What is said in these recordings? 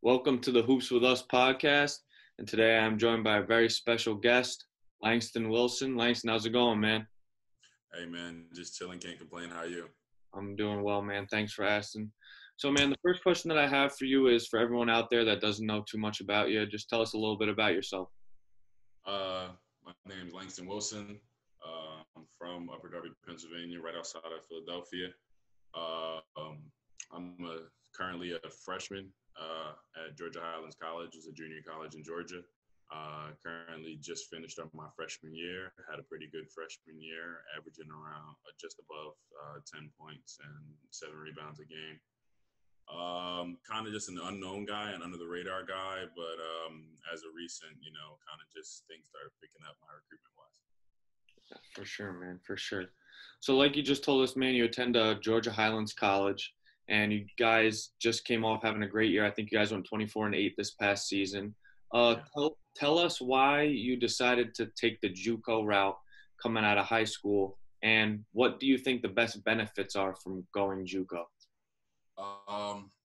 Welcome to the Hoops with Us podcast. And today I'm joined by a very special guest, Langston Wilson. Langston, how's it going, man? Hey man, just chilling, can't complain. How are you? I'm doing well, man. Thanks for asking. So, man, the first question that I have for you is for everyone out there that doesn't know too much about you, just tell us a little bit about yourself. My name is Langston Wilson. I'm from Upper Darby, Pennsylvania, right outside of Philadelphia. Uh, um, I'm currently a freshman at Georgia Highlands College. It's a junior college in Georgia. Currently just finished up my freshman year. Had a pretty good freshman year, averaging around just above 10 points and 7 rebounds a game. Kind of just an unknown guy, an under the radar guy, but as a recent, kind of just things started picking up my recruitment wise. For sure, man, for sure. So, like you just told us, man, you attend Georgia Highlands College, and you guys just came off having a great year. I think you guys went 24-8 this past season. Yeah. Tell us why you decided to take the JUCO route coming out of high school, and what do you think the best benefits are from going JUCO?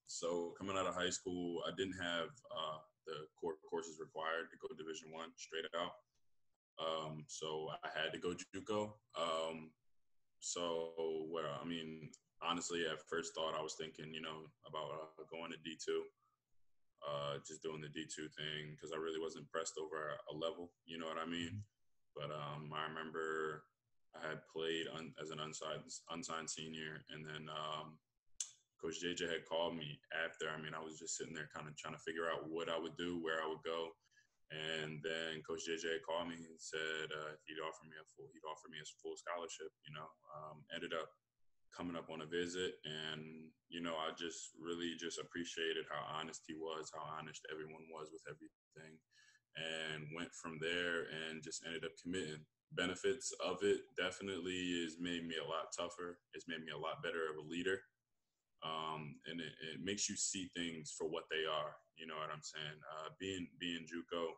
So coming out of high school, I didn't have the core courses required to go Division I straight out. So I had to go JUCO. Honestly, at first thought, I was thinking, about going to D2, just doing the D2 thing because I really wasn't pressed over a level. You know what I mean? But I remember I had played as an unsigned senior, and then Coach JJ had called me after. I was just sitting there kind of trying to figure out what I would do, where I would go. And then Coach JJ called me and said he'd offer me a full scholarship. Ended up coming up on a visit, and I just really just appreciated how honest he was, how honest everyone was with everything, and went from there and just ended up committing. Benefits of it definitely is made me a lot tougher. It's made me a lot better of a leader. And it makes you see things for what they are. You know what I'm saying? Being JUCO,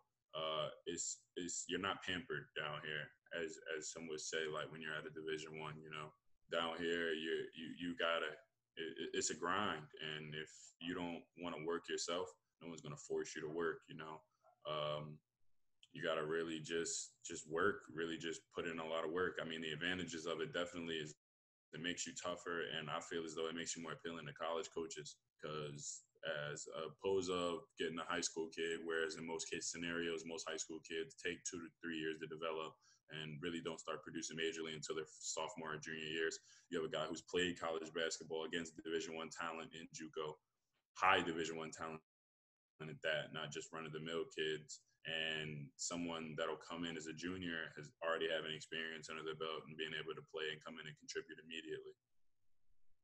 is you're not pampered down here, as some would say. Like when you're at a Division I, down here you gotta. It's a grind, and if you don't want to work yourself, no one's gonna force you to work. You gotta really just work, really just put in a lot of work. The advantages of it definitely is it makes you tougher, and I feel as though it makes you more appealing to college coaches because as opposed of getting a high school kid, whereas in most case scenarios, most high school kids take 2 to 3 years to develop and really don't start producing majorly until their sophomore and junior years. You have a guy who's played college basketball against Division I talent in JUCO, high Division I talent at that, not just run-of-the-mill kids. And someone that'll come in as a junior has already having experience under their belt and being able to play and come in and contribute immediately.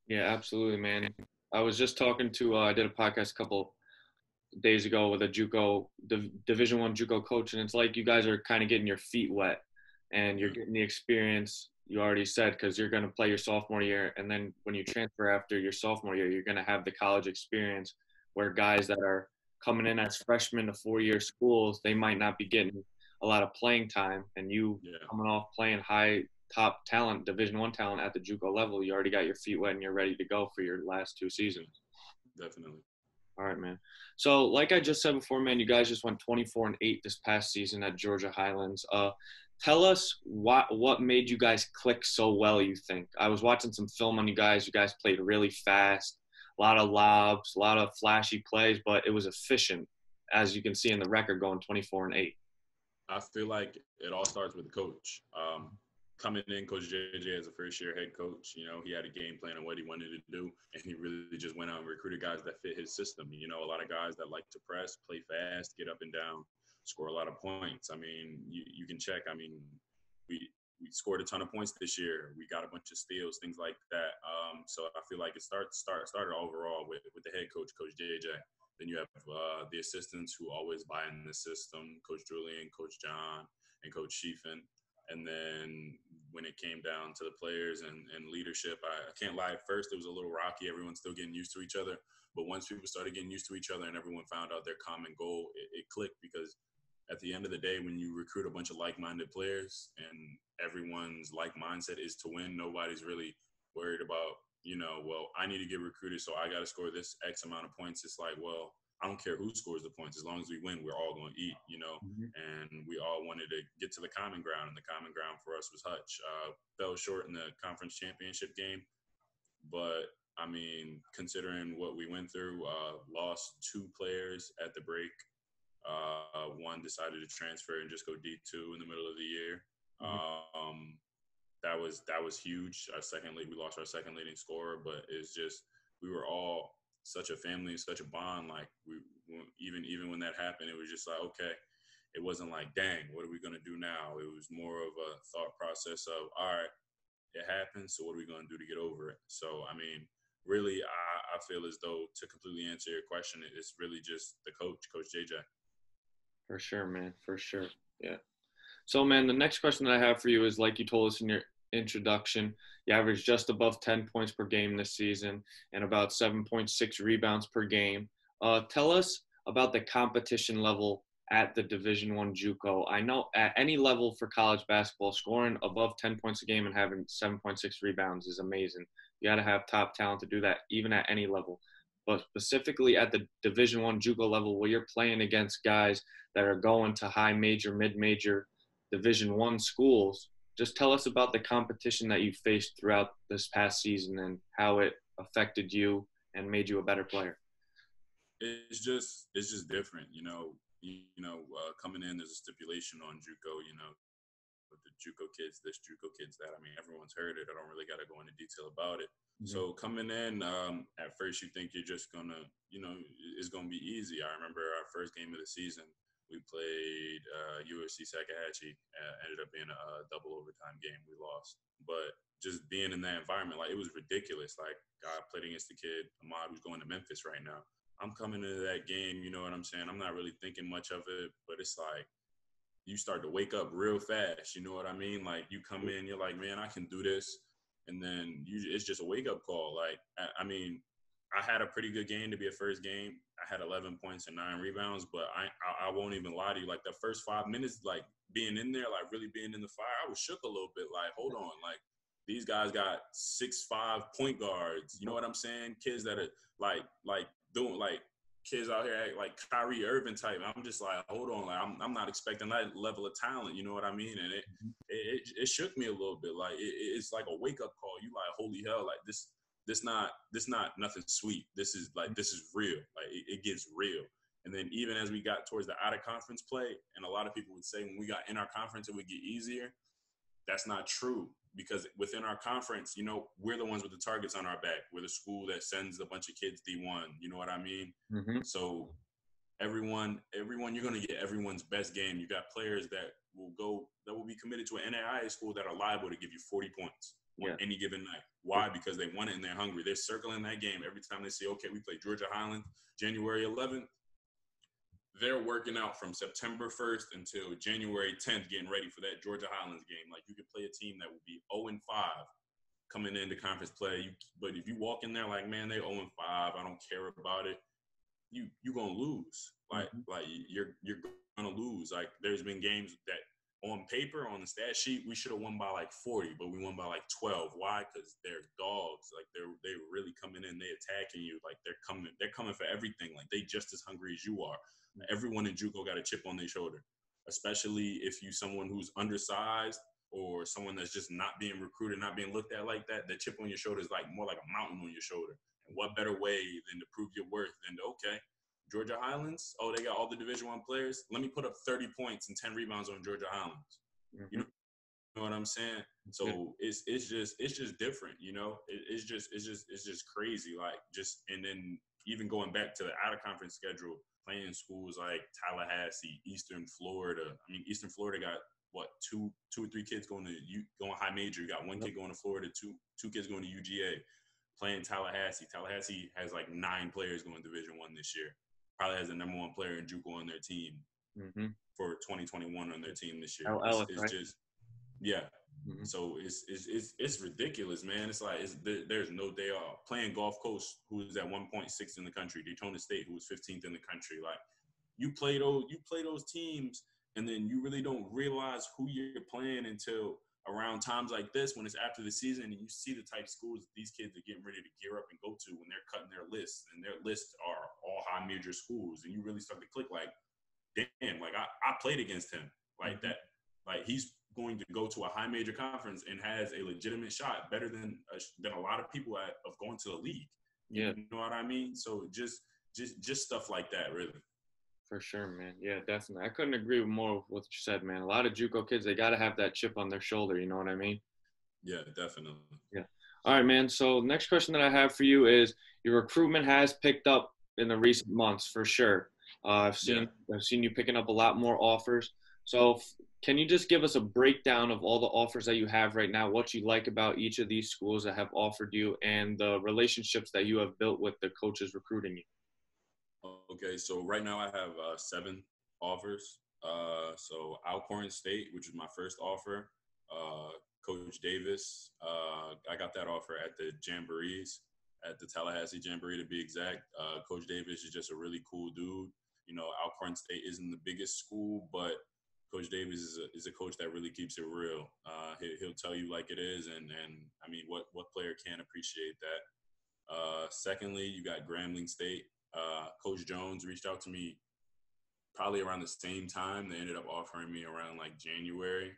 Yeah, absolutely, man. I was just talking to I did a podcast a couple days ago with a JUCO Division I JUCO coach, and it's like you guys are kind of getting your feet wet, and you're Yeah. getting the experience. You already said because you're going to play your sophomore year, and then when you transfer after your sophomore year, you're going to have the college experience. Where guys that are coming in as freshmen to 4-year schools, they might not be getting a lot of playing time, and you Yeah, coming off playing high top talent, Division I talent at the JUCO level, you already got your feet wet and you're ready to go for your last 2 seasons. definitely. All right, man. So, like I just said before, man, you guys just went 24-8 this past season at Georgia Highlands. Tell us what made you guys click so well. You think I was watching some film on you guys. You guys played really fast, a lot of lobs, a lot of flashy plays, but it was efficient, as you can see in the record, going 24-8. I feel like it all starts with the coach. Coming in, Coach JJ as a first-year head coach, he had a game plan on what he wanted to do, and he really just went out and recruited guys that fit his system. A lot of guys that like to press, play fast, get up and down, score a lot of points. You can check. We scored a ton of points this year. We got a bunch of steals, things like that. So I feel like it started overall with the head coach, Coach JJ. Then you have the assistants who always buy in the system, Coach Julian, Coach John, and Coach Sheefen. And then when it came down to the players and leadership, I can't lie. At first, it was a little rocky. Everyone's still getting used to each other. But once people started getting used to each other and everyone found out their common goal, it clicked because at the end of the day, when you recruit a bunch of like-minded players and everyone's like mindset is to win, nobody's really worried about, well, I need to get recruited, so I got to score this X amount of points. It's like, well, I don't care who scores the points. As long as we win, we're all going to eat, you know. Mm-hmm. And we all wanted to get to the common ground, and the common ground for us was Hutch. Fell short in the conference championship game, but I mean, considering what we went through, lost 2 players at the break. One decided to transfer and just go D2 in the middle of the year. That was huge. We lost our second leading scorer, but it's just we were all such a family, such a bond. Like even when that happened, it was just like, okay, it wasn't like, dang, what are we gonna do now? It was more of a thought process of, all right, it happened, so what are we gonna do to get over it? So I mean, really, I feel as though, to completely answer your question, it's really just the coach, Coach JJ. For sure, man. For sure. Yeah. So, man, the next question that I have for you is, like you told us in your introduction, you averaged just above 10 points per game this season and about 7.6 rebounds per game. Tell us about the competition level at the Division I JUCO. I know at any level for college basketball, scoring above 10 points a game and having 7.6 rebounds is amazing. You got to have top talent to do that, even at any level. But specifically at the Division I JUCO level, where you're playing against guys that are going to high major, mid-major, Division I schools, just tell us about the competition that you faced throughout this past season and how it affected you and made you a better player. It's just different, you know. Coming in, there's a stipulation on JUCO, you know, with the JUCO kids, this JUCO kids that. I mean, everyone's heard it. I don't really got to go into detail about it. Mm-hmm. So coming in, at first you think you're just gonna, you know, it's gonna be easy. I remember our first game of the season, we played USC Sakahatchee. Ended up being a double overtime game. We lost, but just being in that environment, like, it was ridiculous. Like, I played against the kid Ahmad, who's going to Memphis right now. I'm coming into that game, you know what I'm saying? I'm not really thinking much of it, but it's like you start to wake up real fast. You know what I mean? Like, you come in, you're like, man, I can do this. And then it's just a wake-up call. Like, I mean, I had a pretty good game to be a first game. I had 11 points and 9 rebounds, but I won't even lie to you. Like, the first 5 minutes, like, being in there, like, really being in the fire, I was shook a little bit. Like, hold on. Like, these guys got 6'5" point guards. You know what I'm saying? Kids that are, like doing, like, kids out here like Kyrie Irving type. I'm just like, hold on, like, I'm not expecting that level of talent. You know what I mean? And it shook me a little bit. Like, it's like a wake up call. You like, holy hell, like this not nothing sweet. This is real. Like, it gets real. And then even as we got towards the out of conference play, and a lot of people would say when we got in our conference it would get easier. That's not true, because within our conference, you know, we're the ones with the targets on our back. We're the school that sends a bunch of kids D1. You know what I mean? Mm-hmm. So everyone, you're going to get everyone's best game. You got players that will be committed to an NAIA school that are liable to give you 40 points on any given night. Why? Because they want it and they're hungry. They're circling that game every time they say, okay, we play Georgia Highland January 11th. They're working out from September 1st until January 10th, getting ready for that Georgia Highlands game. Like, you could play a team that will be 0-5 coming into conference play. But if you walk in there like, man, they 0-5, I don't care about it, you're gonna lose. Like, you're gonna lose. Like, there's been games that on paper, on the stat sheet, we should have won by like 40, but we won by like 12. Why? Because they're dogs. Like, they're really coming in, they attacking you. Like, they're coming for everything. Like, they just as hungry as you are. Everyone in JUCO got a chip on their shoulder, especially if you someone who's undersized or someone that's just not being recruited, not being looked at like that. The chip on your shoulder is like more like a mountain on your shoulder. And what better way than to prove your worth than to, okay, Georgia Highlands, oh, they got all the Division I players. Let me put up 30 points and 10 rebounds on Georgia Highlands. Mm-hmm. You know what I'm saying? So it's just different, you know. It's just crazy. Like, just, and then even going back to the out of conference schedule, playing schools like Tallahassee, Eastern Florida. I mean, Eastern Florida got what, two or three kids going high major. You got one kid going to Florida, two kids going to UGA. Playing Tallahassee. Tallahassee has like 9 players going Division I this year. Probably has the number 1 player in JUCO on their team for 2021 on their team this year. It's right? Just, yeah. Mm-hmm. So it's ridiculous, man. It's like there's no day off. Playing Gulf Coast, who is at 1.6 in the country, Daytona State, who is 15th in the country. Like, you play those teams, and then you really don't realize who you're playing until around times like this, when it's after the season, and you see the type of schools these kids are getting ready to gear up and go to when they're cutting their lists, and their lists are all high major schools, and you really start to click like, damn, like I played against him like that. Like he's going to go to a high major conference and has a legitimate shot better than a lot of people of going to the league. Yeah. You know what I mean? So just stuff like that, really. For sure, man. Yeah, definitely. I couldn't agree more with what you said, man. A lot of JUCO kids, they got to have that chip on their shoulder. You know what I mean? Yeah, definitely. Yeah. All right, man. So next question that I have for you is your recruitment has picked up in the recent months for sure. I've seen you picking up a lot more offers. So can you just give us a breakdown of all the offers that you have right now, what you like about each of these schools that have offered you, and the relationships that you have built with the coaches recruiting you? Okay, so right now I have 7 offers. So Alcorn State, which was my first offer. Coach Davis, I got that offer at the Jamborees, at the Tallahassee Jamboree to be exact. Coach Davis is just a really cool dude. You know, Alcorn State isn't the biggest school, but Coach Davis is a coach that really keeps it real. He'll tell you like it is, and I mean, what player can't appreciate that? Secondly, you got Grambling State. Coach Jones reached out to me probably around the same time. They ended up offering me around like January.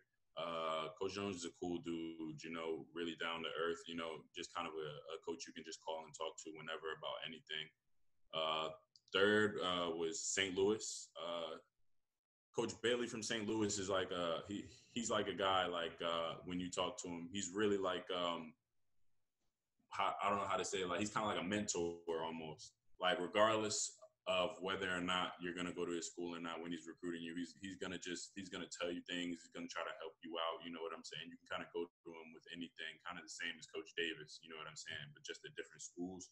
Coach Jones is a cool dude, you know, really down to earth, you know, just kind of a coach you can just call and talk to whenever about anything. Third was St. Louis. Coach Bailey from St. Louis is like he's like a guy like when you talk to him, he's really like I don't know how to say it, like he's kind of like a mentor almost. Like regardless of whether or not you're gonna go to his school or not, when he's recruiting you, he's gonna tell you things. He's gonna try to help you out. You know what I'm saying? You can kind of go to him with anything, kind of the same as Coach Davis. You know what I'm saying? But just at different schools.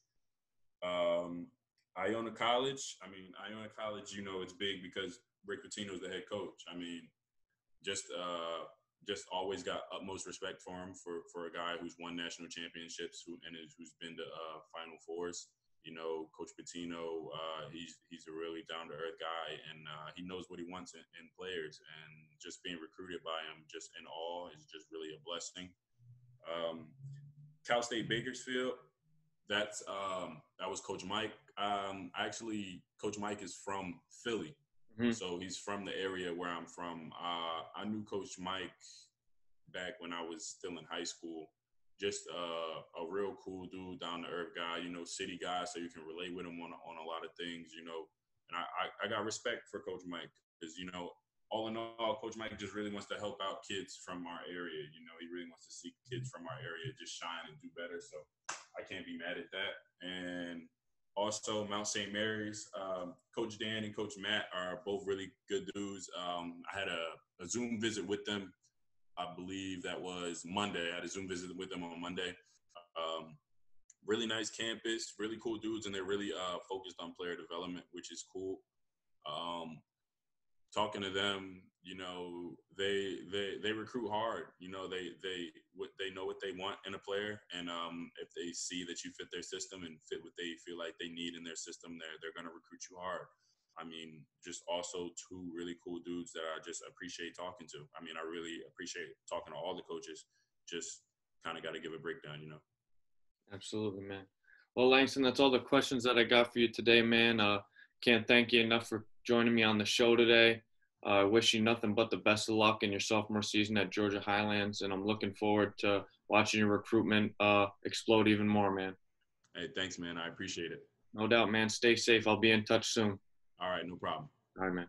Iona College. I mean, Iona College. You know, it's big because Rick Pitino is the head coach. I mean, just always got utmost respect for him for a guy who's won national championships who's been to Final Fours. You know, Coach Pitino, he's a really down-to-earth guy, and he knows what he wants in players. And just being recruited by him, just in awe, is just really a blessing. Cal State Bakersfield, that was Coach Mike. Actually, Coach Mike is from Philly, so he's from the area where I'm from. I knew Coach Mike back when I was still in high school. Just a real cool dude, down-to-earth guy, you know, city guy, so you can relate with him on a lot of things, you know. And I got respect for Coach Mike because, you know, all in all, Coach Mike just really wants to help out kids from our area. You know, he really wants to see kids from our area just shine and do better. So I can't be mad at that. And also Mount St. Mary's, Coach Dan and Coach Matt are both really good dudes. I had a Zoom visit with them. I believe that was Monday. I had a Zoom visit with them on Monday. Really nice campus, really cool dudes, and they're really focused on player development, which is cool. Talking to them, you know, they recruit hard. You know, they know what they want in a player, and if they see that you fit their system and fit what they feel like they need in their system, they're going to recruit you hard. I mean, just also 2 really cool dudes that I just appreciate talking to. I mean, I really appreciate talking to all the coaches. Just kind of got to give a breakdown, you know. Absolutely, man. Well, Langston, that's all the questions that I got for you today, man. Can't thank you enough for joining me on the show today. I wish you nothing but the best of luck in your sophomore season at Georgia Highlands, and I'm looking forward to watching your recruitment explode even more, man. Hey, thanks, man. I appreciate it. No doubt, man. Stay safe. I'll be in touch soon. All right, no problem. All right, man.